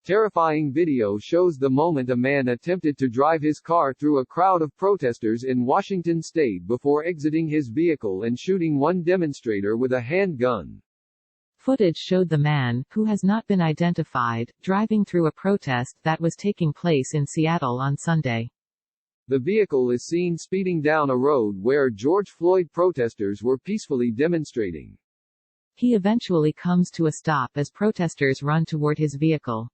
Terrifying video shows the moment a man attempted to drive his car through a crowd of protesters in Washington state before exiting his vehicle and shooting one demonstrator with a handgun. Footage showed the man, who has not been identified, driving through a protest that was taking place in Seattle on Sunday. The vehicle is seen speeding down a road where George Floyd protesters were peacefully demonstrating. He eventually comes to a stop as protesters run toward his vehicle.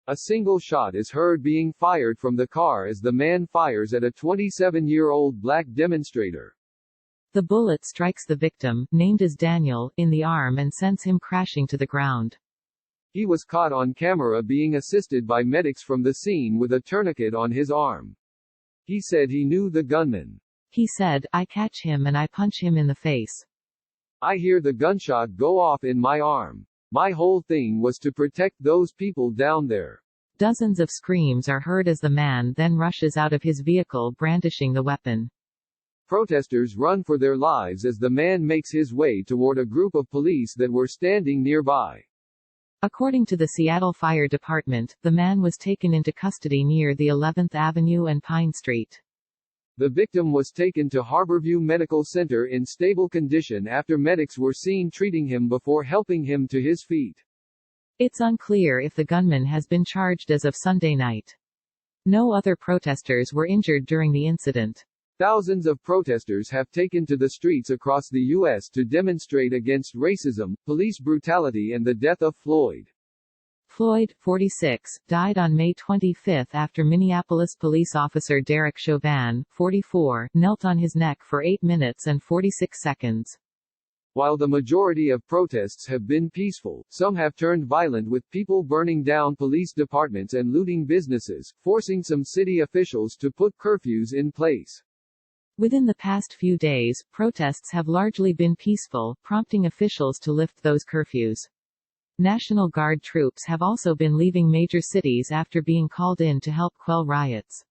A single shot is heard being fired from the car as the man fires at a 27-year-old black demonstrator. The bullet strikes the victim, named as Daniel, in the arm and sends him crashing to the ground. He was caught on camera being assisted by medics from the scene with a tourniquet on his arm. He said he knew the gunman. He said, "I catch him and I punch him in the face. I hear the gunshot go off in my arm. My whole thing was to protect those people down there." Dozens of screams are heard as the man then rushes out of his vehicle brandishing the weapon. Protesters run for their lives as the man makes his way toward a group of police that were standing nearby. According to the Seattle Fire Department, the man was taken into custody near the 11th Avenue and Pine Street. The victim was taken to Harborview Medical Center in stable condition after medics were seen treating him before helping him to his feet. It's unclear if the gunman has been charged as of Sunday night. No other protesters were injured during the incident. Thousands of protesters have taken to the streets across the U.S. to demonstrate against racism, police brutality and the death of Floyd. Floyd, 46, died on May 25 after Minneapolis police officer Derek Chauvin, 44, knelt on his neck for 8 minutes and 46 seconds. While the majority of protests have been peaceful, some have turned violent with people burning down police departments and looting businesses, forcing some city officials to put curfews in place. Within the past few days, protests have largely been peaceful, prompting officials to lift those curfews. National Guard troops have also been leaving major cities after being called in to help quell riots.